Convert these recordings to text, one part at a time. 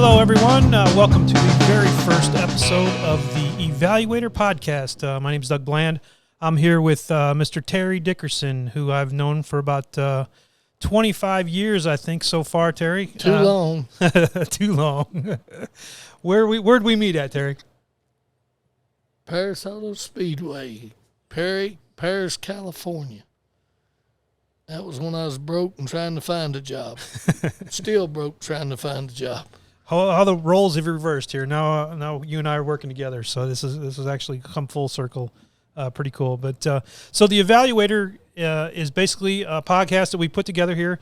Hello, everyone. Welcome to the very first episode of the Evaluator podcast. My name is Doug Bland. I'm here with Mr. Terry Dickerson, who I've known for about 25 years, I think, so far, Terry. Too long. Too long. Where'd we meet at, Terry? Paris Auto Speedway, Paris, California. That was when I was broke and trying to find a job. Still broke trying to find a job. How the roles have reversed here. Now you and I are working together, so this is actually come full circle. Pretty cool. But so the Evaluator is basically a podcast that we put together here.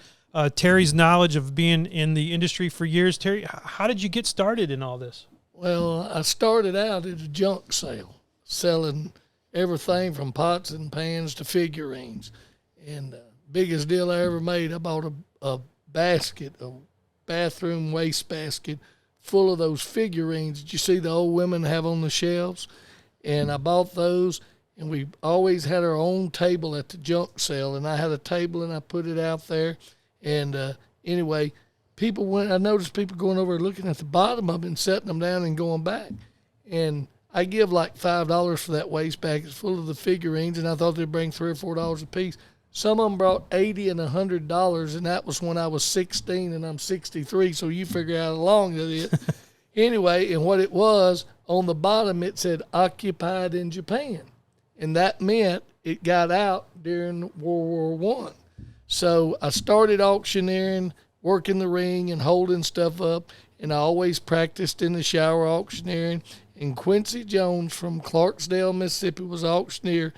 Terry's knowledge of being in the industry for years. Terry, how did you get started in all this? Well, I started out at a junk sale, selling everything from pots and pans to figurines. And biggest deal I ever made, I bought a basket, a bathroom waste basket full of those figurines that you see the old women have on the shelves. And I bought those, and we always had our own table at the junk sale. And I had a table, and I put it out there. And anyway, I noticed people going over looking at the bottom of it and setting them down and going back. And I give like $5 for that waste basket full of the figurines, and I thought they'd bring $3 or $4 a piece. Some of them brought $80 and $100, and that was when I was 16 and I'm 63, so you figure out how long it is. Anyway, and what it was, on the bottom it said occupied in Japan, and that meant it got out during World War I. So I started auctioneering, working the ring and holding stuff up, and I always practiced in the shower auctioneering. And Quincy Jones from Clarksdale, Mississippi was an auctioneer,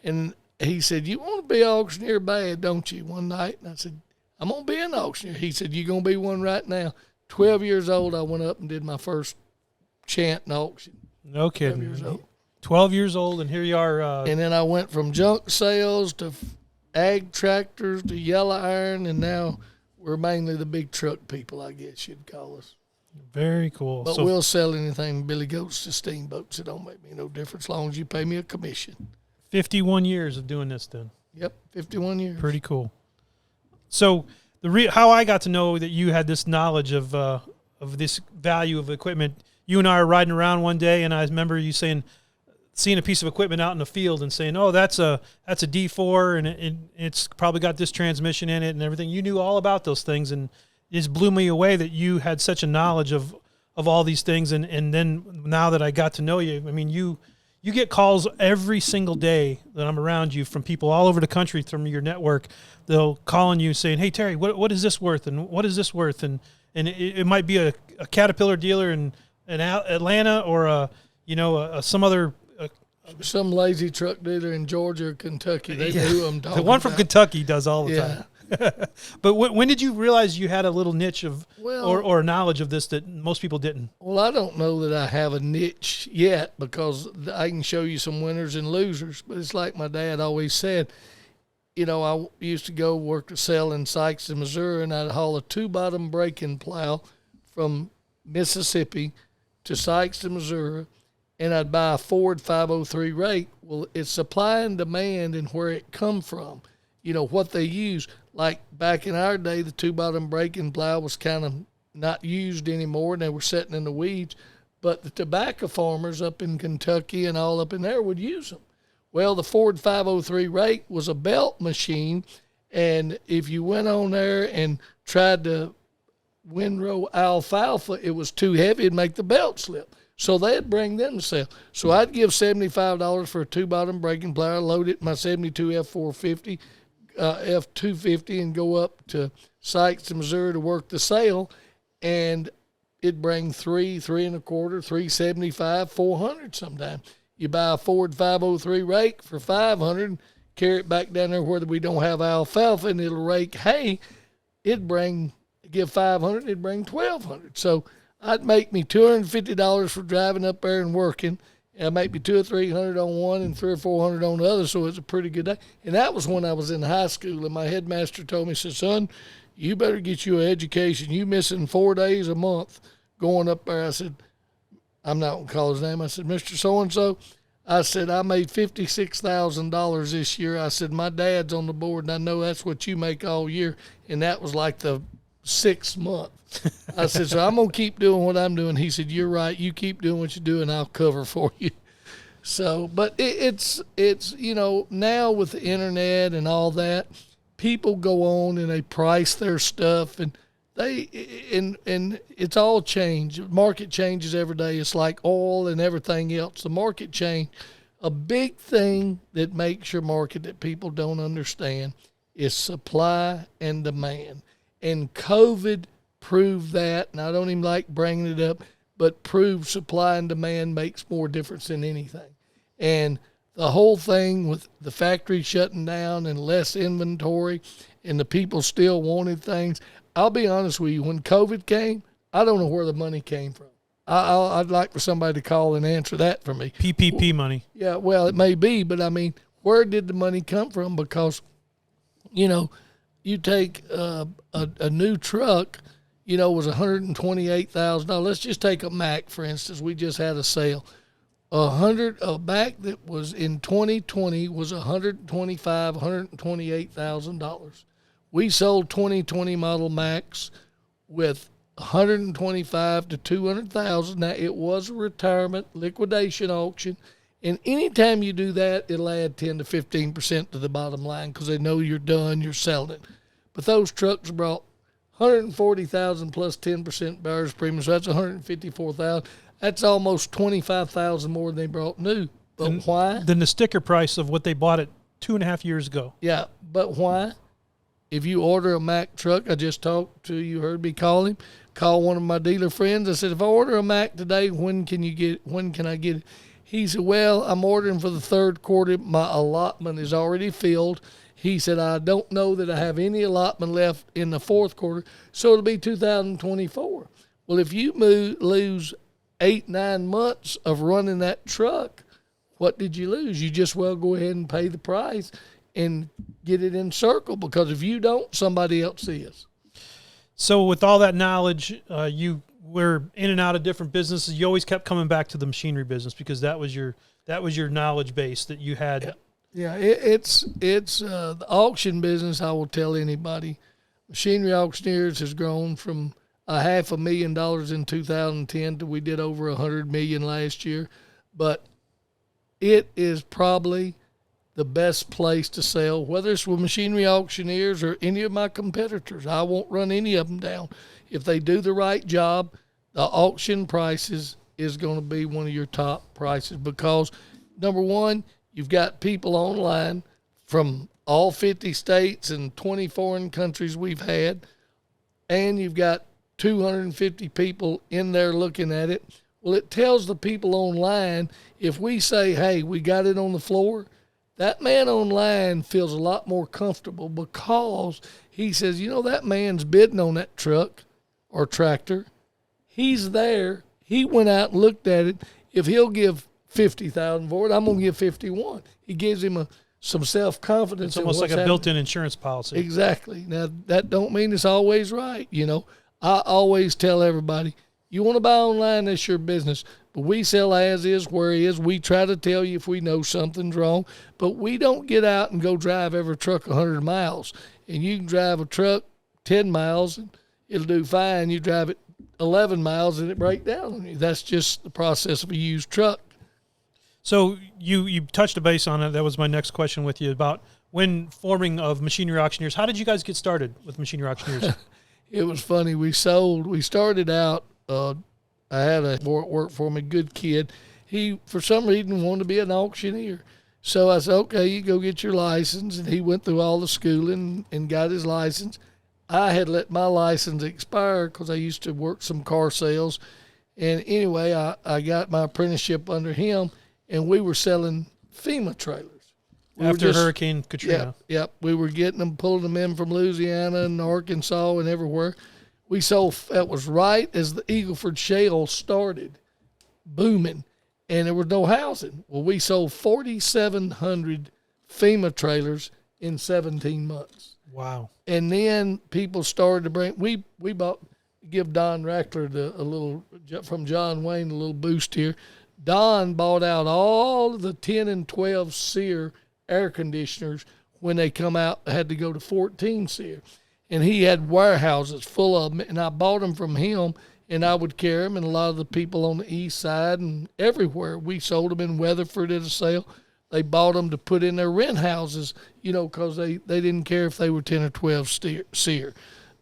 and he said, "You want to be an auctioneer bad, don't you?" One night, and I said, "I'm going to be an auctioneer." He said, "You're going to be one right now." 12 years old, I went up and did my first chant in auction. No kidding. 12 years old, and here you are. And then I went from junk sales to ag tractors to yellow iron, and now we're mainly the big truck people, I guess you'd call us. Very cool. But we'll sell anything from billy goats to steamboats. It don't make me no difference as long as you pay me a commission. 51 years of doing this then. Yep, 51 years. Pretty cool. So how I got to know that you had this knowledge of this value of equipment, you and I are riding around one day, and I remember you seeing a piece of equipment out in the field and saying, "Oh, that's a D4, and it's probably got this transmission in it and everything." You knew all about those things, and it just blew me away that you had such a knowledge of all these things. And then now that I got to know you, I mean, you get calls every single day that I'm around you from people all over the country from your network. They'll call on you saying, "Hey, Terry, what is this worth? And what is this worth?" And it might be a Caterpillar dealer in Atlanta or some other some lazy truck dealer in Georgia or Kentucky. They know who I'm talking about. The one from Kentucky does all the time. Yeah. But when did you realize you had a little niche of or knowledge of this that most people didn't? Well, I don't know that I have a niche yet because I can show you some winners and losers. But it's like my dad always said, I used to go work to sell in Sikeston, Missouri, and I'd haul a 2-bottom breaking plow from Mississippi to Sikeston, Missouri, and I'd buy a Ford 503 rake. Well, it's supply and demand and where it come from. What they use. Like back in our day, the 2-bottom breaking plow was kind of not used anymore, and they were sitting in the weeds. But the tobacco farmers up in Kentucky and all up in there would use them. Well, the Ford 503 rake was a belt machine, and if you went on there and tried to windrow alfalfa, it was too heavy, it'd make the belt slip. So they'd bring them to sell. So I'd give $75 for a 2-bottom breaking plow, load it in my 72 F450, F250, and go up to Sikeston, Missouri to work the sale, and it'd bring $3, $3 1/4, $3.75, $400 sometimes. You buy a Ford 503 rake for $500, carry it back down there where we don't have alfalfa, and it'll rake hay. Give $500, it'd bring $1,200. So I'd make me $250 for driving up there and working. And I'd make me $200 or $300 on one and $300 or $400 on the other, so it's a pretty good day. And that was when I was in high school, and my headmaster told me, said, "Son, you better get you an education. You missing 4 days a month going up there." I said, I'm not going to call his name. I said, "Mr. So-and-so," I said, "I made $56,000 this year." I said, "My dad's on the board, and I know that's what you make all year." And that was like the 6th month. I said, so I'm going to keep doing what I'm doing. He said, you're right. You keep doing what you do, and I'll cover for you. So, but it's now with the internet and all that, people go on and they price their stuff, and and it's all changed. Market changes every day. It's like oil and everything else. The market change. A big thing that makes your market that people don't understand is supply and demand. And COVID proved that, and I don't even like bringing it up, but proved supply and demand makes more difference than anything. And the whole thing with the factory shutting down and less inventory and the people still wanted things, I'll be honest with you, when COVID came, I don't know where the money came from. I'd like for somebody to call and answer that for me. PPP money. Yeah, well, it may be, but I mean, where did the money come from? Because, you take a new truck, was $128,000. Let's just take a Mack, for instance. We just had a sale. A Mack that was in 2020 was $128,000. We sold 2020 model Macks with $125,000 to $200,000. Now, it was a retirement liquidation auction, and anytime you do that, it'll add 10 to 15% to the bottom line because they know you're done, you're selling it. But those trucks brought $140,000 plus 10% buyer's premium, so that's $154,000. That's almost $25,000 more than they brought new. But why? Than the sticker price of what they bought it 2.5 years ago. Yeah, but why? If you order a Mack truck, I just talked to you, heard me call him, call one of my dealer friends. I said, if I order a Mack today, when can I get it? He said, well, I'm ordering for the third quarter. My allotment is already filled. He said, I don't know that I have any allotment left in the fourth quarter, so it'll be 2024. Well, if you lose 8-9 months of running that truck, what did you lose? You just well go ahead and pay the price and get it in circle, because if you don't, somebody else is. So with all that knowledge, you were in and out of different businesses. You always kept coming back to the machinery business because that was your knowledge base that you had. Yeah, it's the auction business. I will tell anybody, Machinery Auctioneers has grown from $500,000 in 2010 to we did over $100 million last year, but it is probably the best place to sell, whether it's with Machinery Auctioneers or any of my competitors. I won't run any of them down. If they do the right job, the auction prices is going to be one of your top prices because, number one, you've got people online from all 50 states and 20 foreign countries we've had, and you've got 250 people in there looking at it. Well, it tells the people online, if we say, hey, we got it on the floor, that man online feels a lot more comfortable because he says, that man's bidding on that truck or tractor. He's there. He went out and looked at it. If he'll give $50,000 for it, I'm going to give $51,000. He gives him some self-confidence. It's almost like a built-in insurance policy. Exactly. Now, that don't mean it's always right. I always tell everybody, you want to buy online, that's your business. But we sell as is, where is. We try to tell you if we know something's wrong. But we don't get out and go drive every truck 100 miles. And you can drive a truck 10 miles and it'll do fine. You drive it 11 miles and it breaks down on you. That's just the process of a used truck. So you touched a base on it. That was my next question with you about when forming of Machinery Auctioneers. How did you guys get started with Machinery Auctioneers? It was funny. We started out, I had a work for me, good kid. He, for some reason, wanted to be an auctioneer. So I said, okay, you go get your license. And he went through all the schooling and got his license. I had let my license expire because I used to work some car sales. And anyway, I got my apprenticeship under him, and we were selling FEMA trailers. After Hurricane Katrina. Yep. We were getting them, pulling them in from Louisiana and Arkansas and everywhere. We sold, that was right as the Eagleford Shale started booming, and there was no housing. Well, we sold 4,700 FEMA trailers in 17 months. Wow. And then people started to bring, we give Don Rackler a little, from John Wayne, a little boost here. Don bought out all of the 10 and 12 SEER air conditioners when they come out, had to go to 14 SEER. and he had warehouses full of them, and I bought them from him, and I would carry them, and a lot of the people on the east side and everywhere, we sold them in Weatherford at a sale. They bought them to put in their rent houses, because they didn't care if they were 10 or 12 SEER.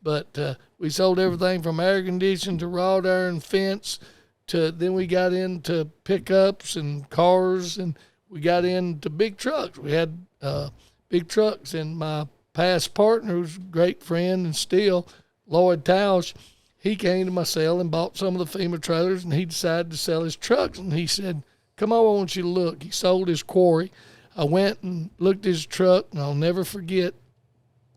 But we sold everything from air conditioning to wrought iron fence to then we got into pickups and cars, and we got into big trucks. We had big trucks, and my past partner, who's a great friend and still, Lloyd Tausch, he came to my sale and bought some of the FEMA trailers, and he decided to sell his trucks. And he said, come on, I want you to look. He sold his quarry. I went and looked at his truck, and I'll never forget,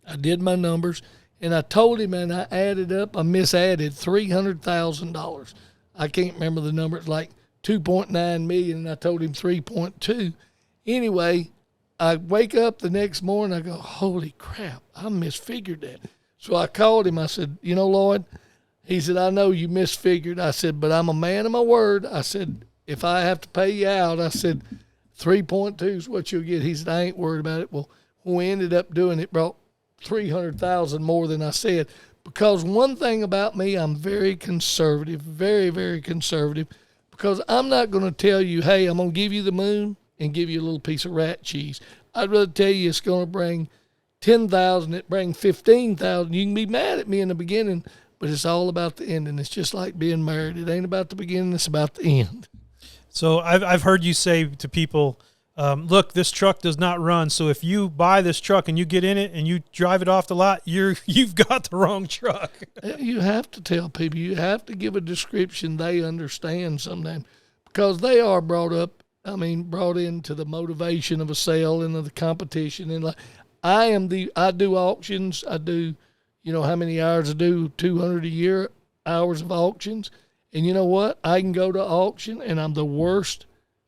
I did my numbers, and I told him, and I added up, I misadded $300,000. I can't remember the number. It's like 2.9 million, and I told him 3.2. Anyway, I wake up the next morning, I go, holy crap, I misfigured that. So I called him. I said, Lloyd, he said, I know you misfigured. I said, but I'm a man of my word. I said, if I have to pay you out, I said, 3.2 is what you'll get. He said, I ain't worried about it. Well, when we ended up doing it, brought 300,000 more than I said. Because one thing about me, I'm very conservative, very, very conservative. Because I'm not going to tell you, hey, I'm going to give you the moon and give you a little piece of rat cheese. I'd rather tell you it's going to bring 10,000, it bring 15,000. You can be mad at me in the beginning, but it's all about the ending. It's just like being married. It ain't about the beginning, it's about the end. So I've heard you say to people, look, this truck does not run. So if you buy this truck and you get in it and you drive it off the lot, you've got the wrong truck. You have to tell people. You have to give a description they understand sometimes, because they are brought into the motivation of a sale and of the competition. And like I do auctions. I do, how many hours I do? 200 a year hours of auctions. And you know what? I can go to auction and I'm the worst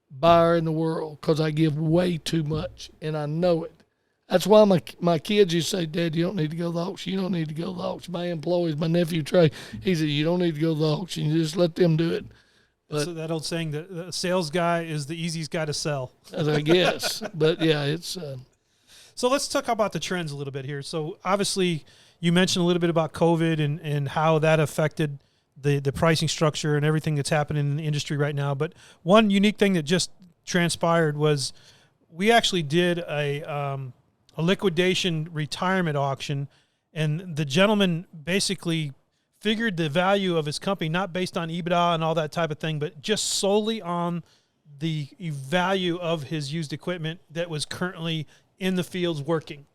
buyer in the world because I give way too much, and I know it. That's why my kids used to say, Dad, you don't need to go to the auction. You don't need to go to the auction. My employees, my nephew Trey, he said, you don't need to go to the auction. You just let them do it. But, so that old saying that the sales guy is the easiest guy to sell. I guess. But, yeah, it's... So let's talk about the trends a little bit here. So obviously you mentioned a little bit about COVID and how that affected the pricing structure and everything that's happening in the industry right now. But one unique thing that just transpired was we actually did a liquidation retirement auction, and the gentleman basically figured the value of his company not based on EBITDA and all that type of thing, but just solely on the value of his used equipment that was currently in the fields working.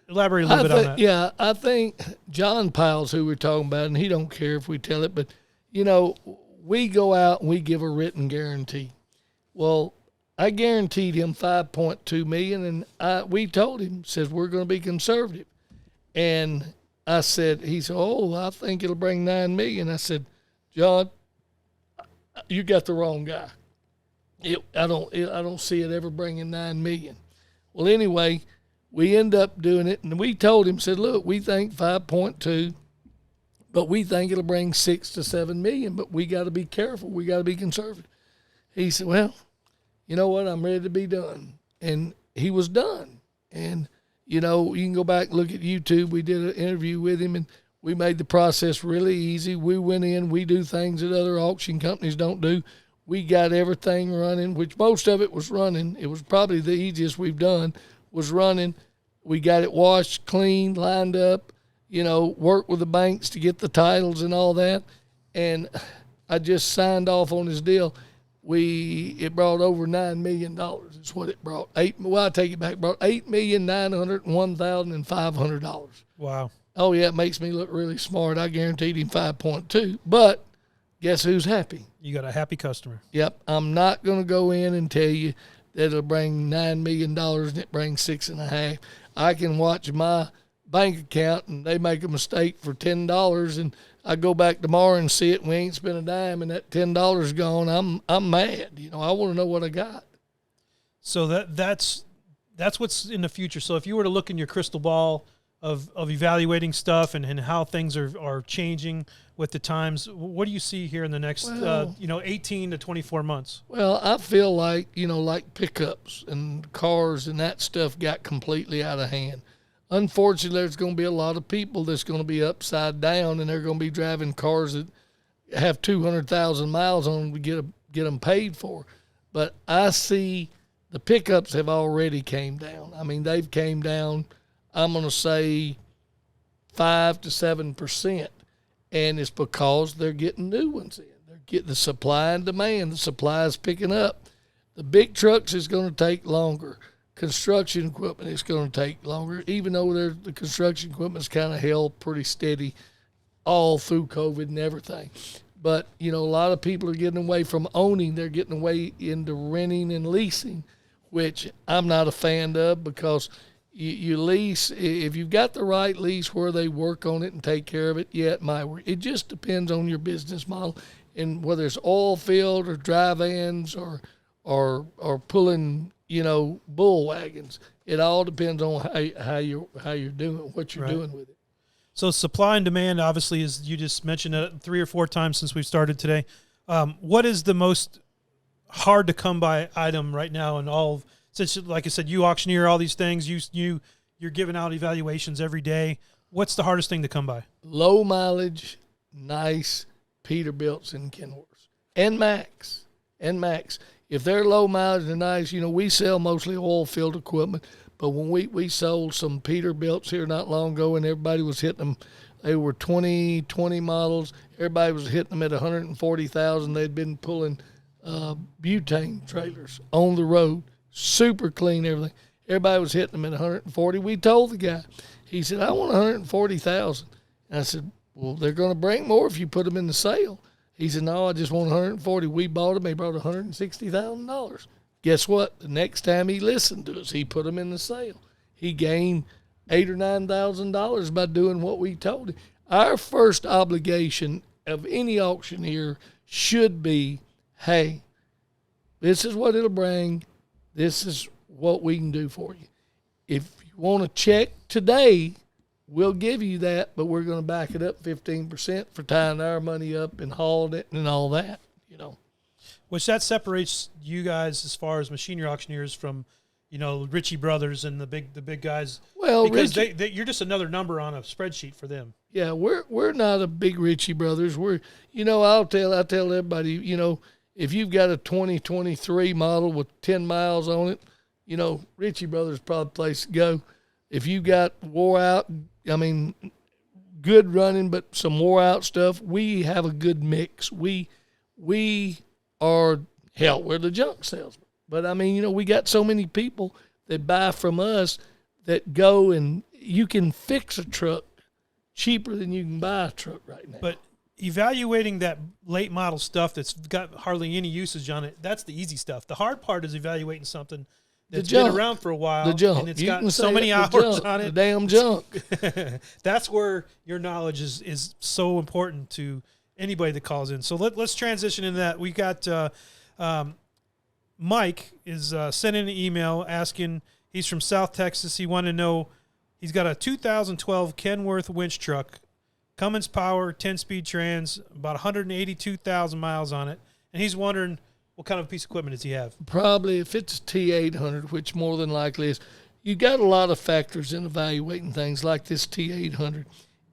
Elaborate a little bit on that. Yeah, I think John Piles, who we're talking about, and he don't care if we tell it, but, we go out and we give a written guarantee. Well, I guaranteed him $5.2 million, and we told him, says, we're going to be conservative. And I said, he said, oh, I think it'll bring $9 million. I said, John, you got the wrong guy. I don't see it ever bringing $9 million. Well, anyway, we end up doing it, and we told him, said, look, we think 5.2, but we think it'll bring 6 to 7 million, but we got to be careful. We got to be conservative. He said, well, you know what? I'm ready to be done. And he was done. And, you can go back and look at YouTube. We did an interview with him, and we made the process really easy. We went in. We do things that other auction companies don't do. We got everything running, which most of it was running. It was probably the easiest we've done. Was running. We got it washed, cleaned, lined up, worked with the banks to get the titles and all that. And I just signed off on his deal. It brought over $9 million is what it brought. I take it back. It brought $8,901,500. Wow. Oh, yeah, it makes me look really smart. I guaranteed him 5.2. But guess who's happy? You got a happy customer. Yep. I'm not going to go in and tell you that it'll bring $9 million and it brings 6.5. I can watch my bank account and they make a mistake for $10 and I go back tomorrow and see it and we ain't spent a dime and that $10 gone. I'm mad. I want to know what I got. So that's what's in the future. So if you were to look in your crystal ball of evaluating stuff and how things are changing with the times, what do you see here in the next 18 to 24 months? Well, I feel like like pickups and cars and that stuff got completely out of hand. Unfortunately, there's going to be a lot of people that's going to be upside down, and they're going to be driving cars that have 200,000 miles on them to get them paid for. But I see the pickups have already came down. I mean, they've came down, I'm going to say 5 to 7%. And it's because they're getting new ones in. They're getting the supply and demand. The supply is picking up. The big trucks is going to take longer. Construction equipment is going to take longer, even though the construction equipment's kind of held pretty steady all through COVID and everything. But, a lot of people are getting away from owning. They're getting away into renting and leasing, which I'm not a fan of, because you lease, if you've got the right lease where they work on it and take care of it, yeah, it might work. It just depends on your business model, and whether it's oil field or dry vans or pulling, bull wagons. It all depends on how you're doing, what you're doing with it. So supply and demand, obviously, as you just mentioned it 3 or 4 times since we've started today. What is the most hard to come by item right now in all? Since, like I said, you auctioneer all these things, you're giving out evaluations every day. What's the hardest thing to come by? Low mileage, nice Peterbilts and Kenworths, and Max. If they're low mileage and nice, we sell mostly oil field equipment. But when we sold some Peterbilts here not long ago, and everybody was hitting them, they were 2020 models. Everybody was hitting them at 140,000. They'd been pulling butane trailers on the road. Super clean, everything. Everybody was hitting them at 140. We told the guy. He said, I want 140,000. And I said, well, they're going to bring more if you put them in the sale. He said, no, I just want 140. We bought them. He brought $160,000. Guess what? The next time he listened to us, he put them in the sale. He gained $8,000 or $9,000 by doing what we told him. Our first obligation of any auctioneer should be, hey, this is what it'll bring. This is what we can do for you. If you want to check today, we'll give you that, but we're going to back it up 15% for tying our money up and hauling it and all that, Which that separates you guys as far as machinery auctioneers from, Ritchie Brothers and the big guys. Well, because you're just another number on a spreadsheet for them. Yeah, we're not a big Ritchie Brothers. We're, I tell everybody, if you've got a 2023 model with 10 miles on it, Ritchie Brothers probably the place to go. If you got wore out, good running, but some wore out stuff, we have a good mix. We are, hell, we're the junk salesman. But we got so many people that buy from us that go, and you can fix a truck cheaper than you can buy a truck right now. But evaluating that late model stuff that's got hardly any usage on it, that's the easy stuff. The hard part is evaluating something that's been around for a while, the junk. And it's got so many hours on it. The damn junk. That's where your knowledge is so important to anybody that calls in. So let's transition into that. We got Mike is sending an email asking, he's from South Texas. He wanted to know, he's got a 2012 Kenworth winch truck, Cummins Power, 10-speed trans, about 182,000 miles on it. And he's wondering, what kind of piece of equipment does he have? Probably, if it's a T800, which more than likely is, you got a lot of factors in evaluating things like this T800.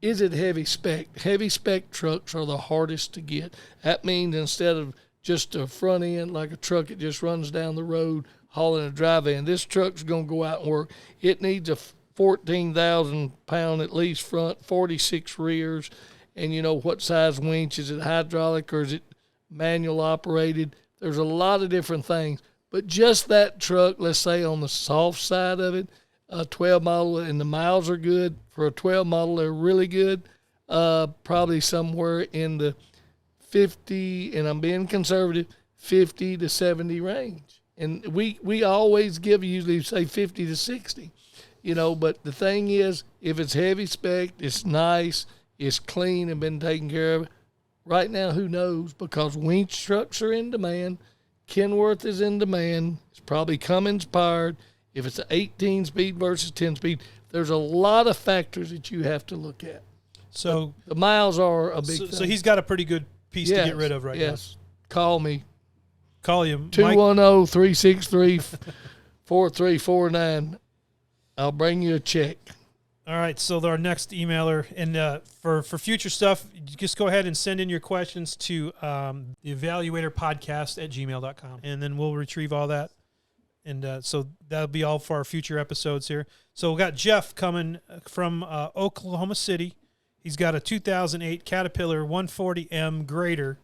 Is it heavy spec? Heavy spec trucks are the hardest to get. That means instead of just a front end like a truck that just runs down the road hauling a dry van, this truck's going to go out and work. It needs a 14,000-pound at least front, 46 rears, and what size winch. Is it hydraulic or is it manual operated? There's a lot of different things. But just that truck, let's say on the soft side of it, a 12 model, and the miles are good. For a 12 model, they're really good. Probably somewhere in the 50, and I'm being conservative, 50 to 70 range. And we always usually say 50 to 60. But the thing is, if it's heavy spec, it's nice, it's clean and been taken care of. Right now, who knows? Because winch trucks are in demand. Kenworth is in demand. It's probably Cummins powered. If it's an 18-speed versus 10-speed, there's a lot of factors that you have to look at. So but the miles are a big thing. So he's got a pretty good piece to get rid of right now. Yes. Call me. Call you. 210-363-4349. I'll bring you a check. All right, so our next emailer, and for future stuff, just go ahead and send in your questions to the Evaluator Podcast at gmail.com, and then we'll retrieve all that. And so that'll be all for our future episodes here. So we got Jeff coming from Oklahoma City. He's got a 2008 Caterpillar 140M grader,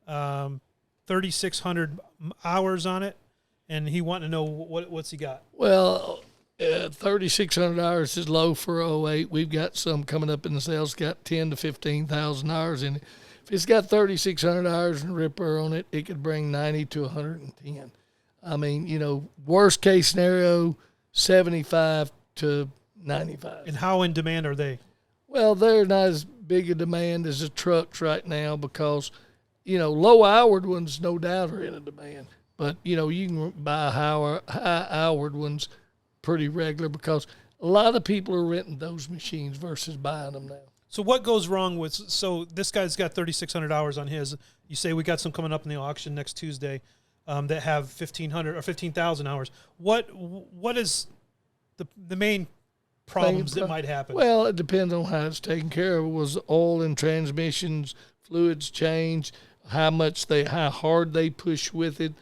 3,600 hours on it, and he wanted to know what's he got. Well, 3,600 hours is low for 08. We've got some coming up in the sales, got 10 to 15,000 hours in it. If it's got 3,600 hours and ripper on it, it could bring 90 to 110. I mean, worst case scenario, 75 to 95. And how in demand are they? Well, they're not as big a demand as the trucks right now because, low-hourred ones no doubt are in a demand. But, you can buy high-hourred ones pretty regular because a lot of people are renting those machines versus buying them now. So what goes wrong with, so this guy's got 3,600 hours on his. You say we got some coming up in the auction next Tuesday that have 1,500 or 15,000 hours. What is the main problems that might happen? Well, it depends on how it's taken care of. Was oil and transmissions, fluids changed, how hard they push with it.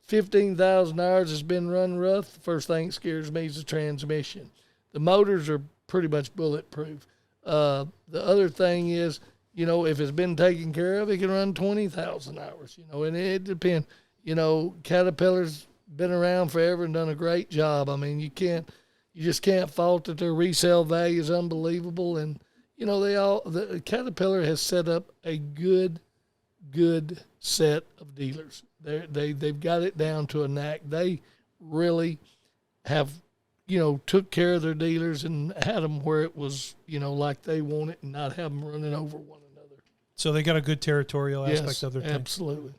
15,000 hours has been run rough. The first thing that scares me is the transmission. The motors are pretty much bulletproof. The other thing is, if it's been taken care of, it can run 20,000 hours, and it depends. Caterpillar's been around forever and done a great job. I mean, you just can't fault that their resale value is unbelievable. And, the Caterpillar has set up a good set of dealers. They've got it down to a knack. They really have, took care of their dealers and had them where it was, like they want it and not have them running over one another. So they got a good territorial aspect of their thing. Absolutely.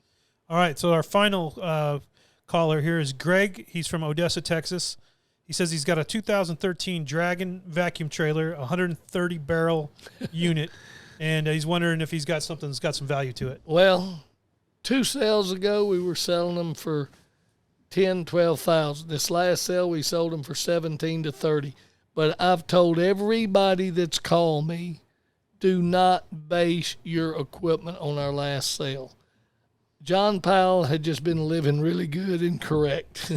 All right, so our final caller here is Greg. He's from Odessa, Texas. He says he's got a 2013 Dragon vacuum trailer, 130-barrel unit, and he's wondering if he's got something that's got some value to it. Well, 2 sales ago, we were selling them for $10,000, $12,000. This last sale, we sold them for $17,000 to $30,000. But I've told everybody that's called me, do not base your equipment on our last sale. John Powell had just been living really good and correct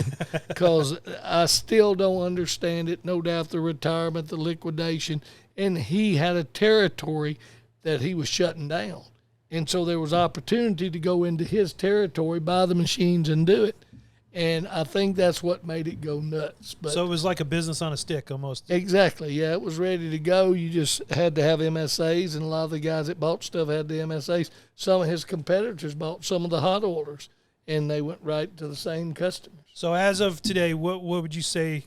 because I still don't understand it. No doubt the retirement, the liquidation, and he had a territory that he was shutting down. And so there was opportunity to go into his territory, buy the machines, and do it. And I think that's what made it go nuts. But so it was like a business on a stick almost. Exactly, yeah. It was ready to go. You just had to have MSAs, and a lot of the guys that bought stuff had the MSAs. Some of his competitors bought some of the hot orders, and they went right to the same customers. So as of today, what would you say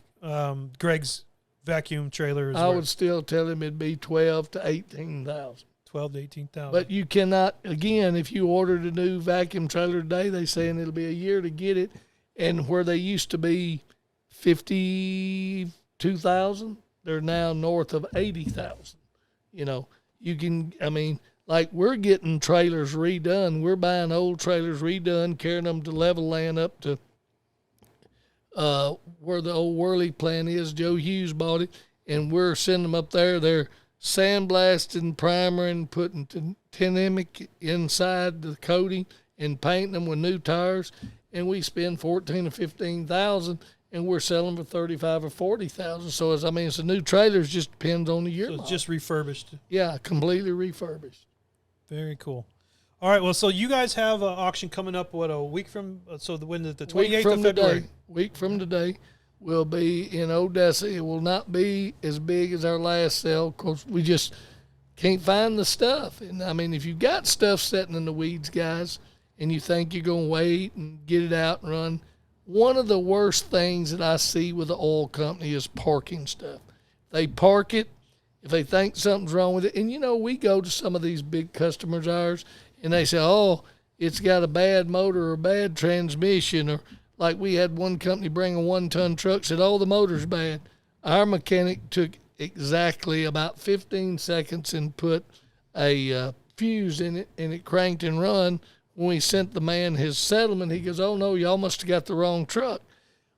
Greg's vacuum trailer is I worth? would still tell him it'd be $12,000 to $18,000. 12 to 18,000. But you cannot, again, if you ordered a new vacuum trailer today, they're saying it'll be a year to get it. And where they used to be 52,000, they're now north of 80,000. You can, like we're getting trailers redone. We're buying old trailers redone, carrying them to level land up to where the old Whirly plant is. Joe Hughes bought it, and we're sending them up there. They're sandblasting, primering, putting Tenemic inside the coating and painting them with new tires. And we spend $14,000 to $15,000, and we're selling for $35,000 or $40,000. So it's a new trailer. It just depends on the year. So it's just refurbished. Yeah, completely refurbished. Very cool. All right, well, so you guys have an auction coming up, a week from, the 28th of February? Week from today, we'll be in Odessa. It will not be as big as our last sale because we just can't find the stuff. And, if you've got stuff sitting in the weeds, guys, and you think you're going to wait and get it out and run, one of the worst things that I see with the oil company is parking stuff. They park it if they think something's wrong with it. And, we go to some of these big customers of ours, and they say, oh, it's got a bad motor or a bad transmission. Or like we had one company bring a 1-ton truck, said, oh, the motor's bad. Our mechanic took exactly about 15 seconds and put a fuse in it, and it cranked and run. When we sent the man his settlement, he goes, oh, no, y'all must have got the wrong truck.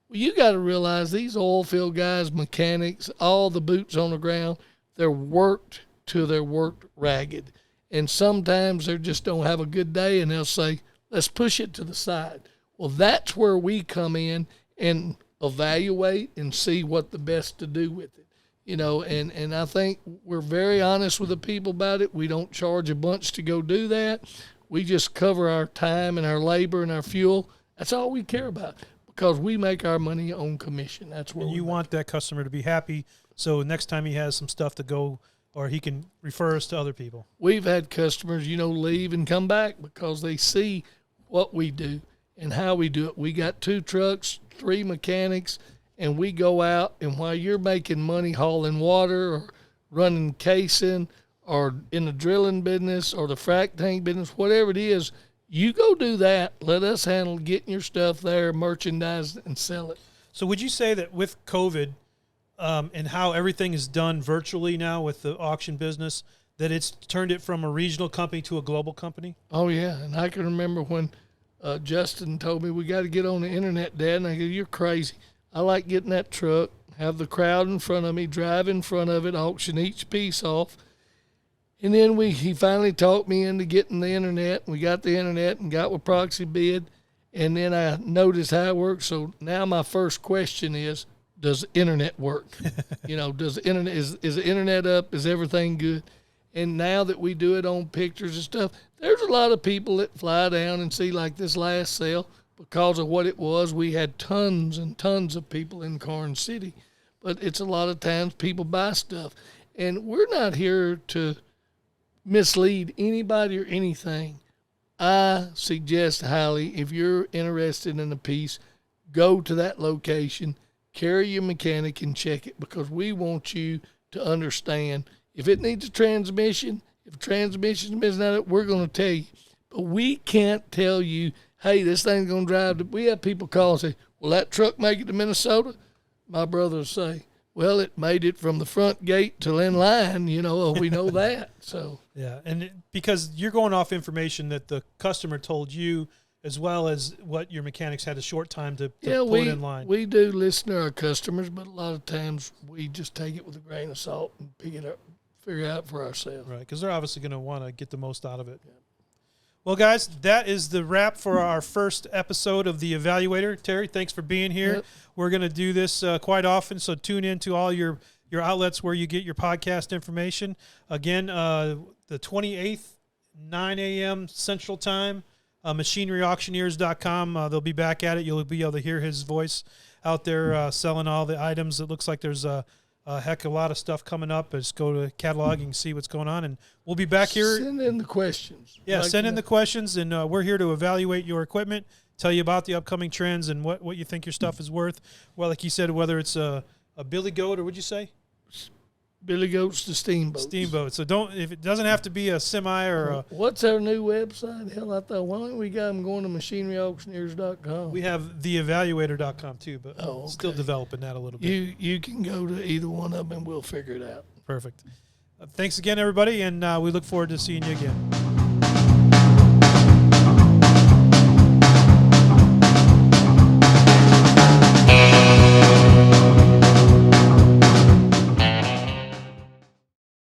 Well, you got to realize these oil field guys, mechanics, all the boots on the ground, they're worked till they're worked ragged. And sometimes they just don't have a good day, and they'll say, let's push it to the side. Well, that's where we come in and evaluate and see what the best to do with it. You know, and I think we're very honest with the people about it. We don't charge a bunch to go do that. We just cover our time and our labor and our fuel. That's all we care about, because we make our money on commission. That's where you want that customer to be happy, so next time he has some stuff to go, or he can refer us to other people. We've had customers, leave and come back because they see what we do and how we do it. We got 2 trucks, 3 mechanics, and we go out, and while you're making money hauling water or running casing or in the drilling business or the frac tank business, whatever it is, you go do that. Let us handle getting your stuff there, merchandise, and sell it. So would you say that with COVID and how everything is done virtually now with the auction business, that it's turned it from a regional company to a global company? Oh, yeah. And I can remember when Justin told me, we got to get on the internet, Dad. And I go, you're crazy. I like getting that truck, have the crowd in front of me, drive in front of it, auction each piece off. And then he finally talked me into getting the internet. We got the internet and got with Proxy Bid. And then I noticed how it works. So now my first question is, does the internet work? Does the internet, is the internet up? Is everything good? And now that we do it on pictures and stuff, there's a lot of people that fly down and see, like this last sale, because of what it was. We had tons and tons of people in Karnes City. But it's a lot of times people buy stuff. And we're not here to mislead anybody or anything. I suggest highly, if you're interested in a piece, go to that location, carry your mechanic and check it, because we want you to understand if it needs a transmission, if transmission's missing out of it, we're going to tell you. But we can't tell you, hey, this thing's going to drive. We have people call and say, will that truck make it to Minnesota? My brother will say, well, it made it from the front gate till in line, we know that. So yeah, and because you're going off information that the customer told you, as well as what your mechanics had a short time to pull it in line. We do listen to our customers, but a lot of times we just take it with a grain of salt and pick it up, figure it out for ourselves. Right, because they're obviously going to want to get the most out of it. Yeah. Well, guys, that is the wrap for our first episode of The Evaluator. Terry, thanks for being here. Yep. We're going to do this quite often, so tune in to all your outlets where you get your podcast information. Again, the 28th, 9 a.m. Central Time, machineryauctioneers.com. They'll be back at it. You'll be able to hear his voice out there selling all the items. It looks like there's a heck of a lot of stuff coming up. Just go to catalog and see what's going on, and we'll be back here. Send in the questions. Yeah, send in the questions, and we're here to evaluate your equipment, tell you about the upcoming trends and what you think your stuff is worth. Well, like you said, whether it's a Billy Goat or what'd you say? Billy Goats to Steamboats. Steamboat. So if it doesn't have to be a semi or a... What's our new website? Hell, I thought, why don't we got them going to machineryauctioneers.com? We have theevaluator.com too, but still developing that a little bit. You can go to either one of them and we'll figure it out. Perfect. Thanks again, everybody, and we look forward to seeing you again.